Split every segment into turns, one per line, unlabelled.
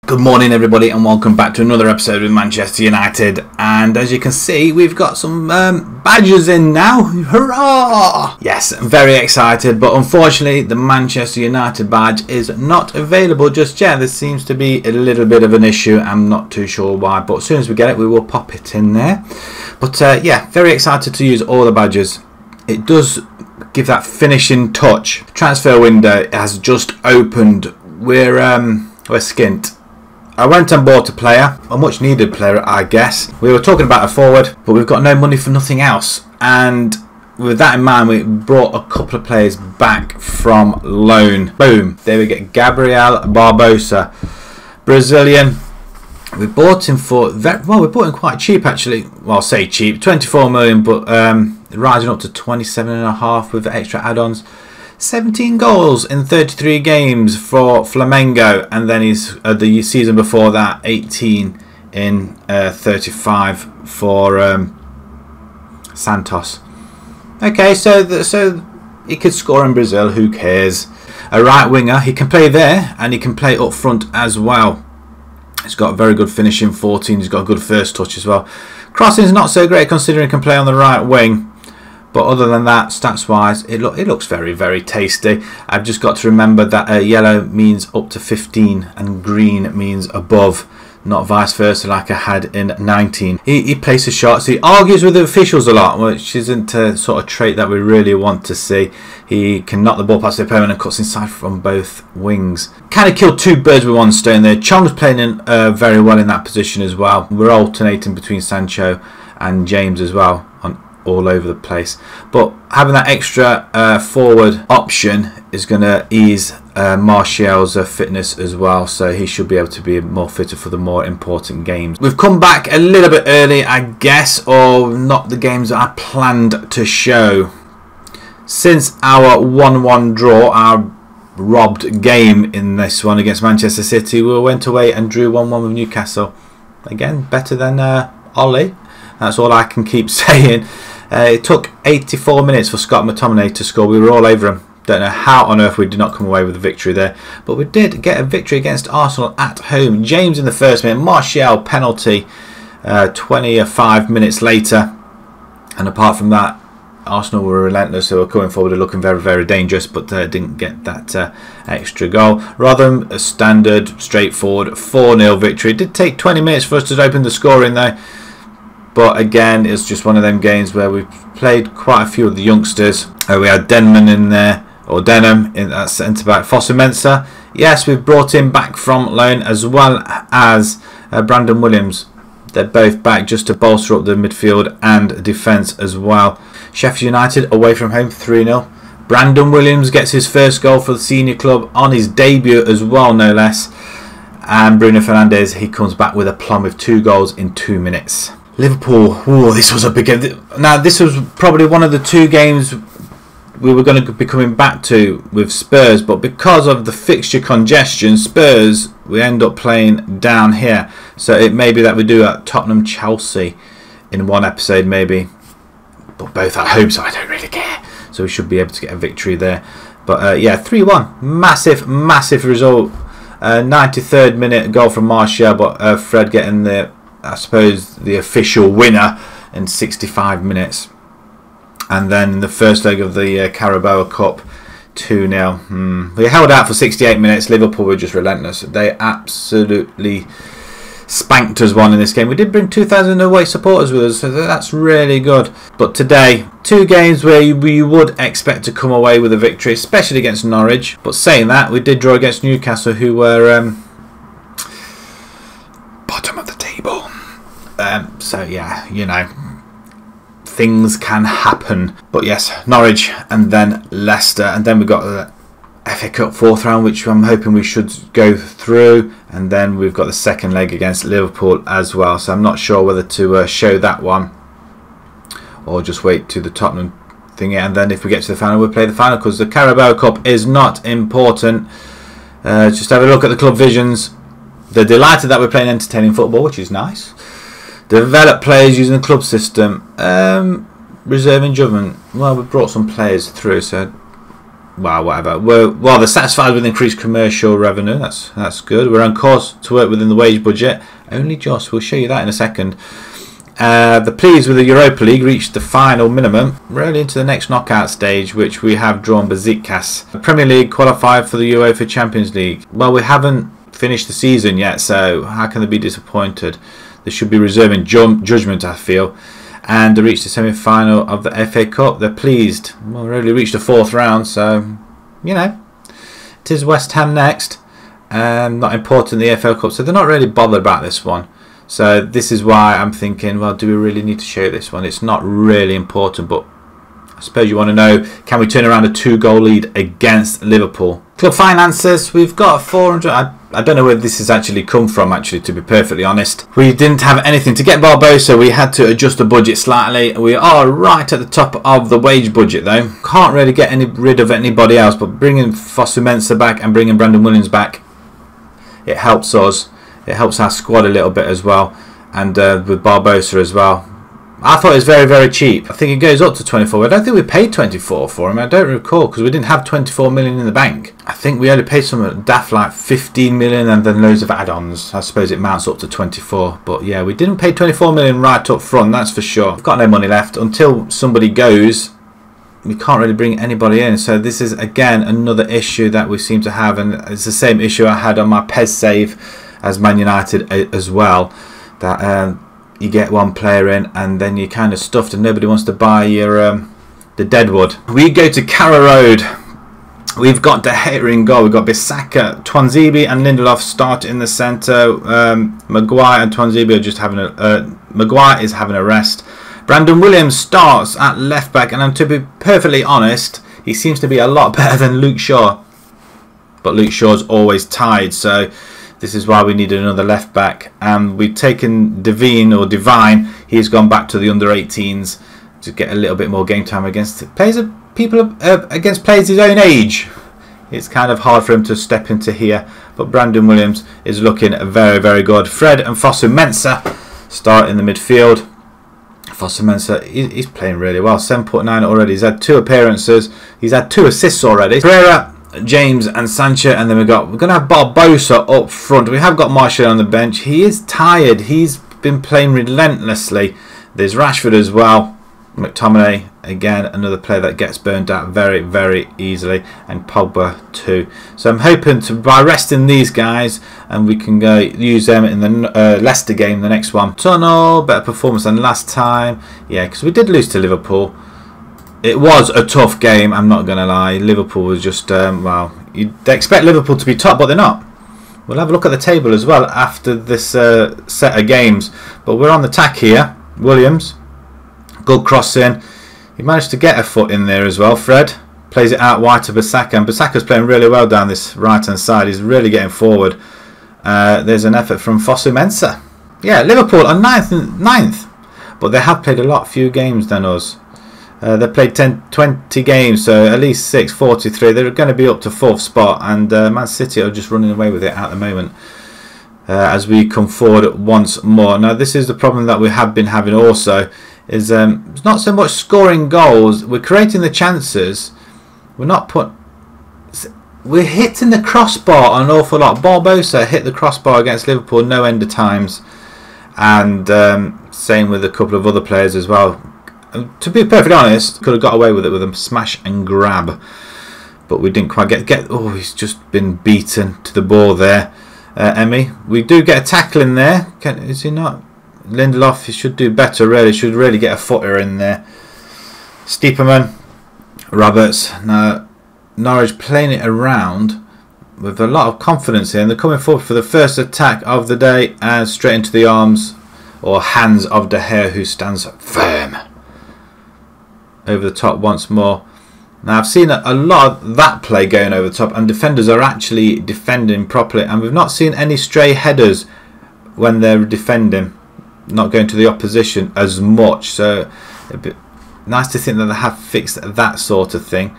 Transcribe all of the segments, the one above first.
Good morning everybody and welcome back to another episode with Manchester United, and as you can see we've got some badges in now. Hurrah! Yes, I'm very excited, but unfortunately the Manchester United badge is not available just yet. There seems to be a little bit of an issue. I'm not too sure why, but as soon as we get it we will pop it in there. But yeah, very excited to use all the badges. It does give that finishing touch. Transfer window has just opened. We're skint. I went and bought a player, a much needed player I guess. We were talking about a forward, but we've got no money for nothing else. And with that in mind, we brought a couple of players back from loan. Boom, there we get Gabriel Barbosa, Brazilian. We bought him for, we bought him quite cheap actually. Well, I'll say cheap, 24 million, but rising up to 27.5 with extra add-ons. 17 goals in 33 games for Flamengo, and then he's the season before that 18 in 35 for Santos. Okay, so he could score in Brazil, who cares? A right winger, he can play there and he can play up front as well. He's got very good finishing, 14, he's got a good first touch as well. Crossing is not so great considering he can play on the right wing. But other than that, stats wise, it looks very, very tasty. I've just got to remember that yellow means up to 15 and green means above, not vice versa like I had in 19. He places shots, he argues with the officials a lot, which isn't a sort of trait that we really want to see. He can knock the ball past the opponent and cuts inside from both wings. Kind of killed two birds with one stone there. Chong's playing in, very well in that position as well. We're alternating between Sancho and James as well, all over the place, but having that extra forward option is going to ease Martial's fitness as well, so he should be able to be more fitter for the more important games. We've come back a little bit early I guess, or not the games that I planned to show. Since our 1-1 draw, our robbed game in this one against Manchester City, we went away and drew 1-1 with Newcastle. Again, better than Ollie, that's all I can keep saying. It took 84 minutes for Scott McTominay to score. We were all over him. Don't know how on earth we did not come away with a victory there. But we did get a victory against Arsenal at home. James in the first minute. Martial penalty 25 minutes later. And apart from that, Arsenal were relentless. They were coming forward and looking very, very dangerous. But didn't get that extra goal. Rather than a standard, straightforward 4-0 victory. It did take 20 minutes for us to open the scoring though. But again, it's just one of them games where we've played quite a few of the youngsters. We had Denman in there, or Denham in that centre back. Fosu-Mensah, yes, we've brought him back from loan, as well as Brandon Williams. They're both back just to bolster up the midfield and defence as well. Sheffield United away from home 3-0. Brandon Williams gets his first goal for the senior club on his debut as well, no less. And Bruno Fernandes, he comes back with aplomb with 2 goals in 2 minutes. Liverpool, oh, this was a big game. Now, this was probably one of the 2 games we were going to be coming back to with Spurs, but because of the fixture congestion, Spurs, we end up playing down here. So it may be that we do at Tottenham Chelsea in one episode, maybe. But both at home, so I don't really care. So we should be able to get a victory there. But yeah, 3-1. Massive, massive result. 93rd minute goal from Martial, but Fred getting the, I suppose, the official winner in 65 minutes. And then in the first leg of the Carabao Cup, 2-0. We held out for 68 minutes. Liverpool were just relentless. They absolutely spanked us one in this game. We did bring 2,000 away supporters with us, so that's really good. But today, 2 games where we would expect to come away with a victory, especially against Norwich. But saying that, we did draw against Newcastle, who were bottom of the table. So yeah, you know, things can happen. But yes, Norwich and then Leicester, and then we've got the FA Cup 4th round, which I'm hoping we should go through, and then we've got the second leg against Liverpool as well. So I'm not sure whether to show that one or just wait to the Tottenham thing, and then if we get to the final we'll play the final, because the Carabao Cup is not important. Just have a look at the club visions. They're delighted that we're playing entertaining football, which is nice. Develop players using the club system. Reserving judgment. Well, we brought some players through, so well, whatever. They're satisfied with increased commercial revenue. That's good. We're on course to work within the wage budget. Only just. We'll show you that in a second. The pleased with the Europa League reached the final minimum. Really into the next knockout stage, which we have drawn Besiktas. The Premier League qualified for the UEFA Champions League. Well, we haven't finished the season yet, so how can they be disappointed? They should be reserving judgment, I feel. And they reached the semi-final of the FA Cup. They're pleased. Well, we really reached the 4th round, so, you know, it is West Ham next. Not important in the FA Cup, so they're not really bothered about this one. So this is why I'm thinking, well, do we really need to show this one? It's not really important, but I suppose you want to know, can we turn around a 2-goal lead against Liverpool? Club finances, we've got 400. I don't know where this has actually come from, actually, to be perfectly honest. We didn't have anything to get Barbosa. We had to adjust the budget slightly. We are right at the top of the wage budget, though. Can't really get rid of anybody else, but bringing Fosu-Mensah back and bringing Brandon Williams back, it helps us. It helps our squad a little bit as well, and with Barbosa as well. I thought it was very, very cheap. I think it goes up to 24. I don't think we paid 24 for him. I don't recall, because we didn't have 24 million in the bank. I think we only paid some daft like 15 million and then loads of add-ons. I suppose it mounts up to 24. But yeah, we didn't pay 24 million right up front, that's for sure. We've got no money left. Until somebody goes, we can't really bring anybody in. So this is, again, another issue that we seem to have. And it's the same issue I had on my PES save as Man United as well. That you get one player in and then you're kind of stuffed and nobody wants to buy your the Deadwood. We go to Carrow Road. We've got De Gea in goal. We've got Bissaka, Twanzebe and Lindelof start in the centre. Maguire and Twanzebe are just having a... Maguire is having a rest. Brandon Williams starts at left back, and to be perfectly honest, he seems to be a lot better than Luke Shaw. But Luke Shaw's always tied, so this is why we needed another left back. And we've taken Divine. He's gone back to the under-18s to get a little bit more game time against players his own age. It's kind of hard for him to step into here, but Brandon Williams is looking very, very good. Fred and Fosu-Mensah start in the midfield. Fosu-Mensah, he's playing really well. 7.9 already. He's had 2 appearances. He's had 2 assists already. Pereira, James and Sancho, and then we're going to have Barbosa up front. We have got Martial on the bench. He is tired. He's been playing relentlessly. There's Rashford as well. McTominay, again, another player that gets burned out very, very easily, and Pogba too. So I'm hoping to, by resting these guys, and we can go use them in the Leicester game, the next one. Tunnel, better performance than last time. Yeah, because we did lose to Liverpool. It was a tough game, I'm not going to lie. Liverpool was just, well, they expect Liverpool to be top, but they're not. We'll have a look at the table as well after this set of games. But we're on the attack here. Williams. Good cross in. He managed to get a foot in there as well. Fred plays it out wide to Bissaka, and Bissaka's playing really well down this right hand side. He's really getting forward. There's an effort from Fosu-Mensah. Yeah, Liverpool are ninth, but they have played a lot fewer games than us. They played 20 games, so at least 43. They're going to be up to 4th spot, and Man City are just running away with it at the moment. As we come forward once more. Now this is the problem that we have been having also, is it's not so much scoring goals. We're creating the chances. We're hitting the crossbar an awful lot. Barbosa hit the crossbar against Liverpool no end of times, and same with a couple of other players as well. To be perfectly honest, could have got away with it with a smash and grab, but we didn't quite get. Oh, he's just been beaten to the ball there. Emmy, we do get a tackle in there. Is he not? Lindelof, he should do better really. Should really get a footer in there. Stiepermann, Roberts. Now Norwich playing it around with a lot of confidence here, and they're coming forward for the first attack of the day, and straight into the arms or hands of De Gea, who stands firm. Over the top once more. Now I've seen a lot of that play going over the top, and defenders are actually defending properly, and we've not seen any stray headers when they're defending, not going to the opposition as much. So a bit nice to think that they have fixed that sort of thing.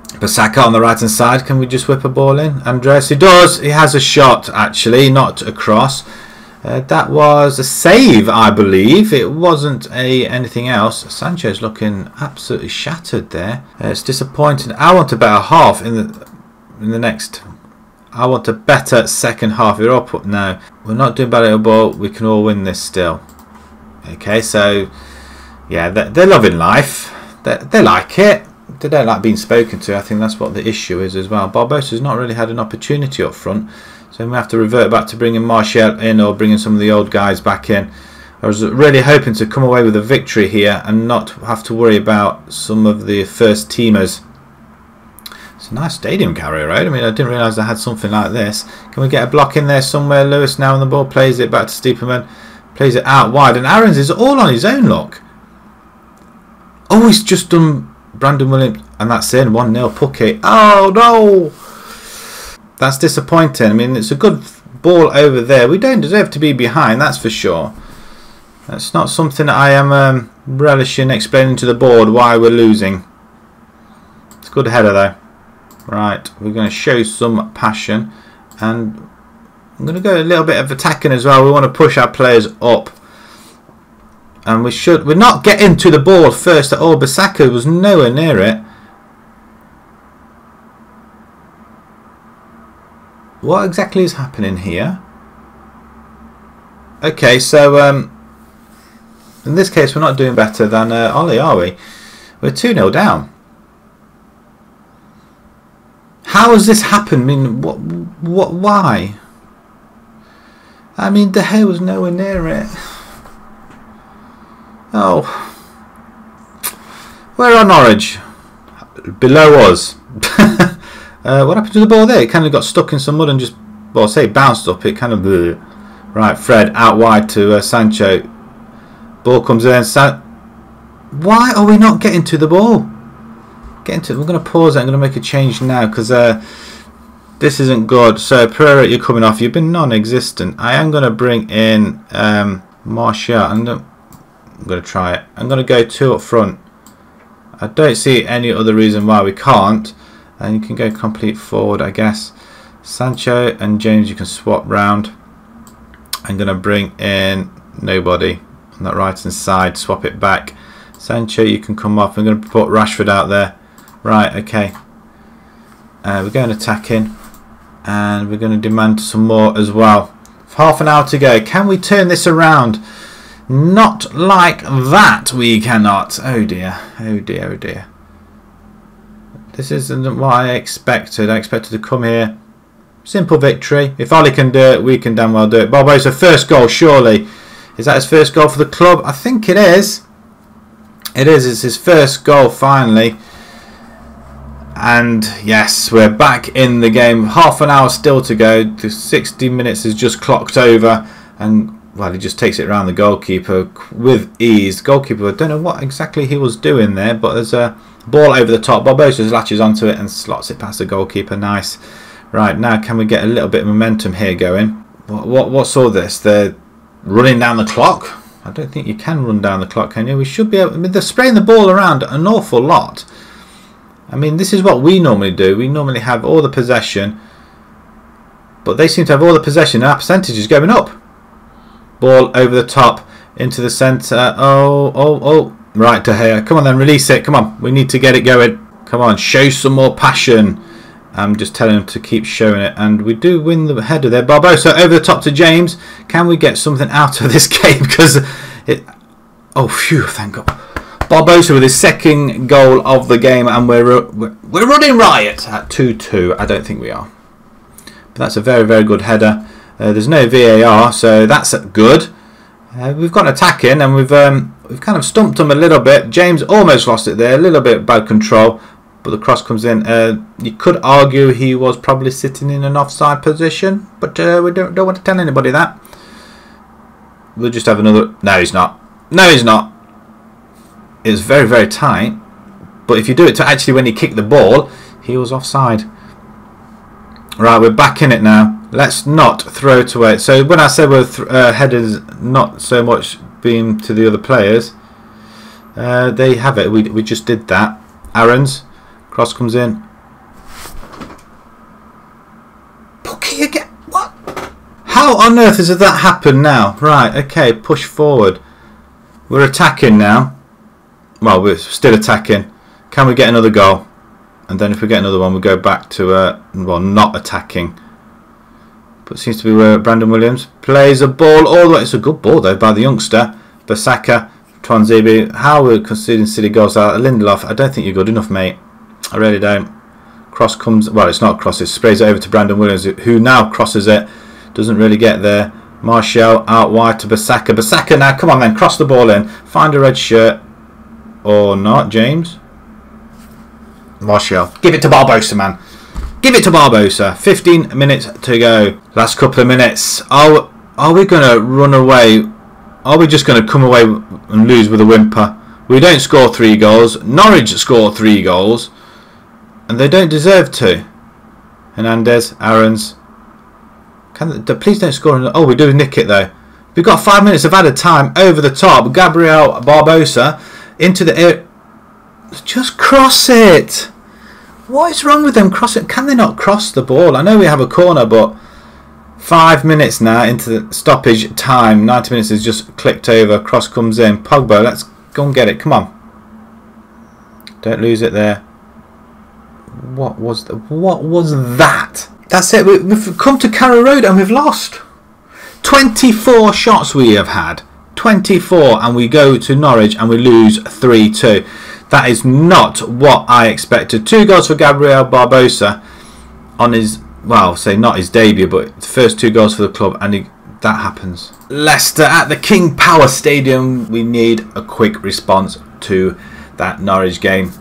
Bissaka on the right hand side, can we just whip a ball in? Andres, he does. He has a shot actually, not across. That was a save, I believe. It wasn't anything else. Sancho's looking absolutely shattered there. It's disappointing. I want a better half in the next. I want a better second half. We're up now. We're not doing bad at a ball. We can all win this still. Okay, so yeah, they're loving life. They like it. They don't like being spoken to. I think that's what the issue is as well. Barbosa's not really had an opportunity up front, so we have to revert back to bringing Martial in or bringing some of the old guys back in. I was really hoping to come away with a victory here and not have to worry about some of the first teamers. It's a nice stadium, Carrier Road. I mean, I didn't realise I had something like this. Can we get a block in there somewhere? Lewis now on the ball, plays it back to Stiepermann, plays it out wide, and Aarons is all on his own, look. Oh, he's just done Brandon Williams, and that's in 1-0 Pucky. Oh no, that's disappointing. I mean, it's a good ball over there. We don't deserve to be behind, that's for sure. That's not something that I am relishing explaining to the board why we're losing. It's a good header though. Right, we're going to show some passion, and I'm going to go a little bit of attacking as well. We want to push our players up. And we're not getting to the ball first at all. Bissaka was nowhere near it. What exactly is happening here? Okay, so in this case we're not doing better than Ollie, are we? We're 2-0 down. How has this happened? I mean, why? I mean, De Gea was nowhere near it. Oh, where are Norwich? Below us. What happened to the ball there? It kind of got stuck in some mud and just, well, I say bounced up. It kind of, right. Fred out wide to Sancho. Ball comes in. Why are we not getting to the ball? We're going to pause it. I'm going to make a change now because this isn't good. So Pereira, you're coming off. You've been non-existent. I am going to bring in Martial. I'm going to try it. I'm going to go 2 up front. I don't see any other reason why we can't. And you can go complete forward, I guess. Sancho and James, you can swap round. I'm going to bring in nobody on that right hand side. Swap it back. Sancho, you can come off. I'm going to put Rashford out there. Right, okay. We're going attacking. And we're going to demand some more as well. Half an hour to go. Can we turn this around? Not like that, we cannot. Oh dear, oh dear, oh dear. This isn't what I expected. I expected to come here. Simple victory. If Ollie can do it, we can damn well do it. Barbosa, first goal, surely. Is that his first goal for the club? I think it is. It is. It's his first goal, finally. And yes, we're back in the game. Half an hour still to go. The 60 minutes is just clocked over. And well, he just takes it around the goalkeeper with ease. Goalkeeper, I don't know what exactly he was doing there, but there's a ball over the top. Barbosa latches onto it and slots it past the goalkeeper. Nice. Right, now can we get a little bit of momentum here going? What's all this? They're running down the clock? I don't think you can run down the clock, can you? We should be able. I mean, they're spraying the ball around an awful lot. I mean, this is what we normally do. We normally have all the possession, but they seem to have all the possession and our percentage is going up. Ball over the top into the centre. Oh. Right, De Gea. Come on then, release it. Come on. We need to get it going. Come on, show some more passion. I'm just telling him to keep showing it. And we do win the header there. Barbosa over the top to James. Can we get something out of this game? Because it... Oh, phew, thank God. Barbosa with his second goal of the game. And we're running riot at 2-2. I don't think we are. But that's a very, very good header. There's no VAR, so that's good. We've got an attack in, and we've kind of stumped them a little bit. James almost lost it there, a little bit bad control, but the cross comes in. You could argue he was probably sitting in an offside position, but we don't want to tell anybody that. We'll just have another. No, he's not. No, he's not. It's very, very tight. But if you do it to actually when he kicked the ball, he was offside. Right, we're back in it now. Let's not throw it away. So when I said we're headers not so much being to the other players, there you have it. We just did that. Aarons, cross comes in. Pucky again. What? How on earth has that happened now? Right, okay, push forward. We're attacking now. Well, we're still attacking. Can we get another goal? And then if we get another one, we'll go back to, well, not attacking. But it seems to be where Brandon Williams plays a ball all the way. It's a good ball, though, by the youngster. Basaka, Twanzebe. How we're conceding silly goals out. Lindelof, I don't think you're good enough, mate. I really don't. Cross comes, well, it's not a cross. It sprays it over to Brandon Williams, who now crosses it. Doesn't really get there. Martial out wide to Basaka. Basaka now, come on then, cross the ball in. Find a red shirt. Or not, James. Martial. Give it to Barbosa, man. Give it to Barbosa. 15 minutes to go. Last couple of minutes. Are we going to run away? Are we just going to come away and lose with a whimper? We don't score 3 goals. Norwich score 3 goals. And they don't deserve to. Hernandez, Aarons. Please don't score. Oh, we do nick it though. We've got 5 minutes of added time over the top. Gabriel Barbosa into the air. Just cross it. What is wrong with them crossing? Can they not cross the ball? I know we have a corner, but 5 minutes now into the stoppage time. 90 minutes is just clicked over. Cross comes in. Pogba, let's go and get it. Come on. Don't lose it there. What was that? That's it. We've come to Carrow Road and we've lost. 24 shots we have had. 24, and we go to Norwich and we lose 3-2. That is not what I expected. 2 goals for Gabriel Barbosa on his, well, say not his debut, but the first 2 goals for the club, and that happens. Leicester at the King Power Stadium. We need a quick response to that Norwich game.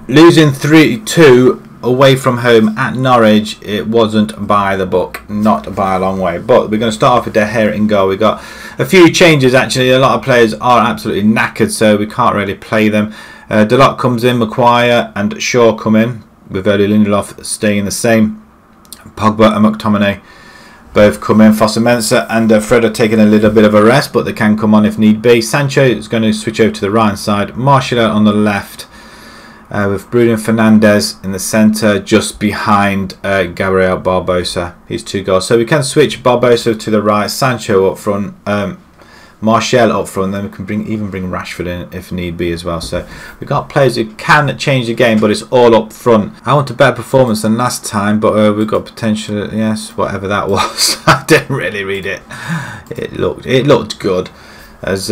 Losing 3-2 away from home at Norwich, it wasn't by the book, not by a long way. But we're going to start off with De Gea in goal. We've got a few changes actually. A lot of players are absolutely knackered, so we can't really play them. Delot comes in, Maguire and Shaw come in, with early Lindelof staying the same. Pogba and McTominay both come in. Fosu-Mensah and Fred are taking a little bit of a rest, but they can come on if need be. Sancho is going to switch over to the right side. Martial on the left. With Bruno Fernandes in the centre, just behind Gabriel Barbosa. He's 2 goals. So we can switch Barbosa to the right, Sancho up front, Martial up front, then we can even bring Rashford in if need be as well. So we've got players who can change the game, but it's all up front. I want a better performance than last time, but we've got potential, yes, whatever that was. I didn't really read it. It looked good. As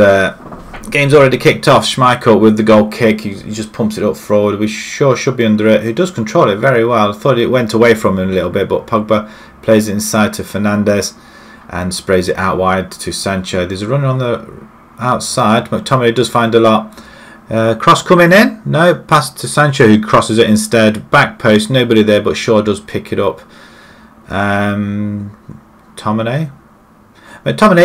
game's already kicked off, Schmeichel with the goal kick, he just pumps it up forward. We sure should be under it. He does control it very well. I thought it went away from him a little bit, but Pogba plays it inside to Fernandes and sprays it out wide to Sancho. There's a runner on the outside. McTominay does find a lot. Cross coming in. No, pass to Sancho, who crosses it instead. Back post, nobody there, but Shaw does pick it up. McTominay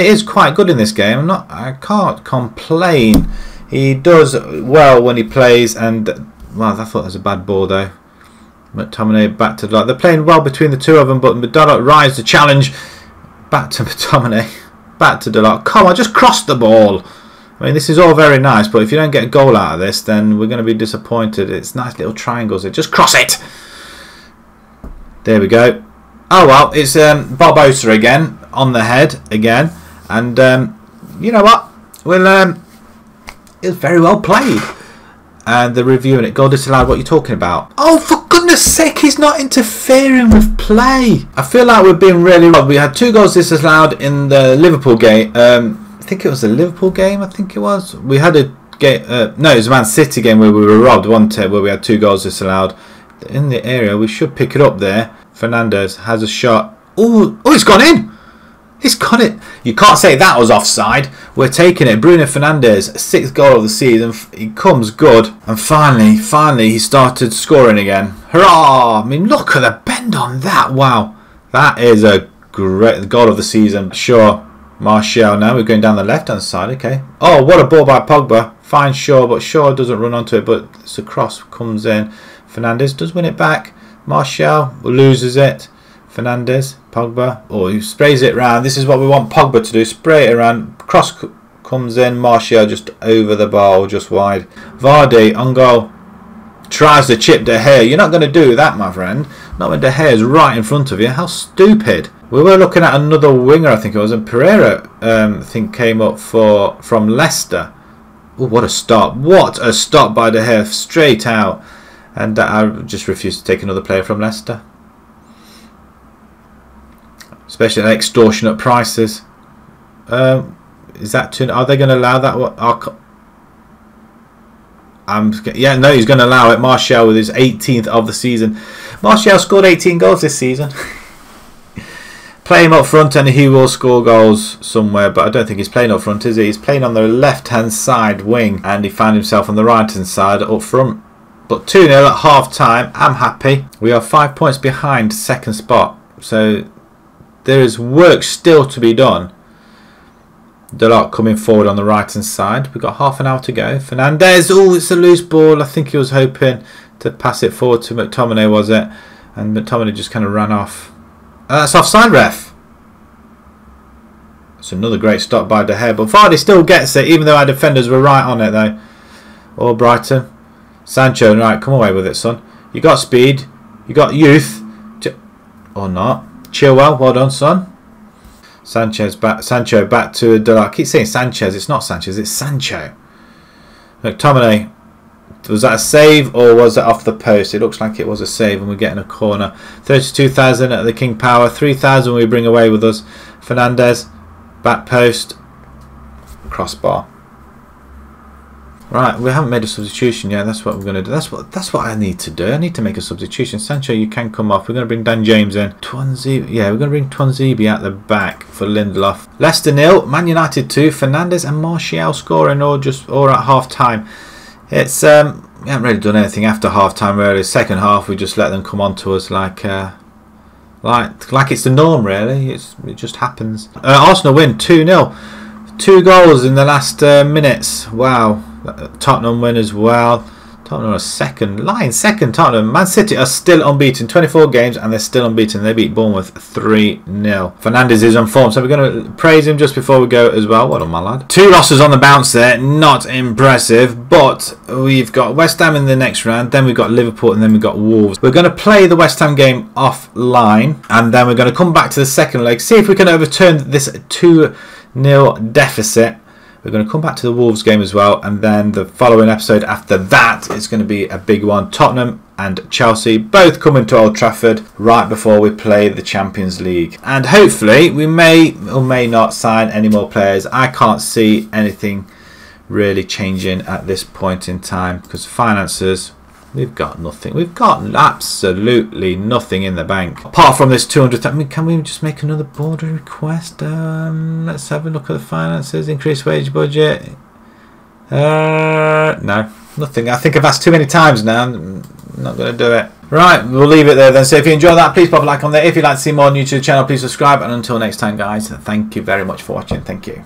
is quite good in this game. I can't complain. He does well when he plays, and well, I thought that was a bad ball though. McTominay back to Delot. They're playing well between the two of them, but Delot rides the challenge. Back to McTominay. Back to Delot. Come on, just cross the ball. I mean, this is all very nice, but if you don't get a goal out of this, then we're going to be disappointed. It's nice little triangles. Just cross it. There we go. Oh well, it's Barbosa again on the head again, and you know what? Well, it was very well played. And the review and it, goal disallowed. What are you talking about? Oh, for goodness sake, he's not interfering with play. I feel like we've been really robbed. We had 2 goals disallowed in the Liverpool game. I think it was the Liverpool game. I think it was. We had a game. No, it was a Man City game where we were robbed, wasn't it? Where we had 2 goals disallowed in the area. We should pick it up there. Fernandes has a shot. Oh, it's gone in. He's got it. You can't say that was offside. We're taking it. Bruno Fernandes, 6th goal of the season. He comes good. And finally, he started scoring again. Hurrah! I mean, look at the bend on that. Wow. That is a great goal of the season. Sure. Martial now. We're going down the left-hand side. Okay. Oh, what a ball by Pogba. Fine Shaw, but Shaw doesn't run onto it. But it's a cross comes in. Fernandes does win it back. Martial loses it. Fernandes, Pogba, he sprays it round. This is what we want Pogba to do, spray it around. Cross comes in, Martial just over the bar, just wide. Vardy on goal, tries to chip De Gea. You're not going to do that, my friend. Not when De Gea is right in front of you. How stupid. We were looking at another winger, I think it was, and Pereira, I think, came up from Leicester. Oh, what a stop! What a stop by De Gea, straight out. And I just refused to take another player from Leicester, especially at extortionate prices. Is that too? Are they going to allow that? Yeah, no, he's going to allow it. Martial with his 18th of the season. Martial scored 18 goals this season. Play him up front and he will score goals somewhere, but I don't think he's playing up front, is he? He's playing on the left-hand side wing, and he found himself on the right-hand side up front. But 2-0 at half-time. I'm happy. We are 5 points behind second spot, so there is work still to be done. Delort coming forward on the right-hand side. We've got half an hour to go. Fernandez. Oh, it's a loose ball. I think he was hoping to pass it forward to McTominay, was it? And McTominay just kind of ran off. That's offside, ref. It's another great stop by De Gea, but Vardy still gets it, even though our defenders were right on it, though. Or Brighton. Sancho, right, come away with it, son. You got speed. You got youth. Or not. Chilwell, well done, son. Sancho back to Delort. I keep saying Sanchez. It's not Sanchez, it's Sancho. McTominay. Was that a save or was it off the post? It looks like it was a save, and we're getting a corner. 32,000 at the King Power. 3,000 we bring away with us. Fernandez, back post, crossbar. Right, we haven't made a substitution yet. That's what we're going to do. That's what I need to do. I need to make a substitution. Sancho, you can come off. We're going to bring Dan James in. Tuanzebe, yeah, we're going to bring Tuanzebe at the back for Lindelof. Leicester 0, Man United 2. Fernandez and Martial scoring or at half time. It's we haven't really done anything after half time really. Second half we just let them come on to us like it's the norm really. It just happens. Arsenal win 2-0. 2 goals in the last minutes. Wow. Tottenham win as well. Tottenham are second. Lying second, Tottenham. Man City are still unbeaten. 24 games and they're still unbeaten. They beat Bournemouth 3-0. Fernandez is on form, so we're going to praise him just before we go as well. Well done, my lad. 2 losses on the bounce there. Not impressive, but we've got West Ham in the next round. Then we've got Liverpool and then we've got Wolves. We're going to play the West Ham game offline, and then we're going to come back to the second leg. See if we can overturn this 2-0 deficit. We're going to come back to the Wolves game as well, and then the following episode after that is going to be a big one. Tottenham and Chelsea both coming to Old Trafford right before we play the Champions League. And hopefully we may or may not sign any more players. I can't see anything really changing at this point in time because finances, we've got nothing. We've got absolutely nothing in the bank. Apart from this 200, I mean, can we just make another border request? Let's have a look at the finances. Increased wage budget. No, nothing. I think I've asked too many times now. I'm not going to do it. Right, we'll leave it there then. So if you enjoyed that, please pop a like on there. If you'd like to see more on YouTube channel, please subscribe. And until next time, guys, thank you very much for watching. Thank you.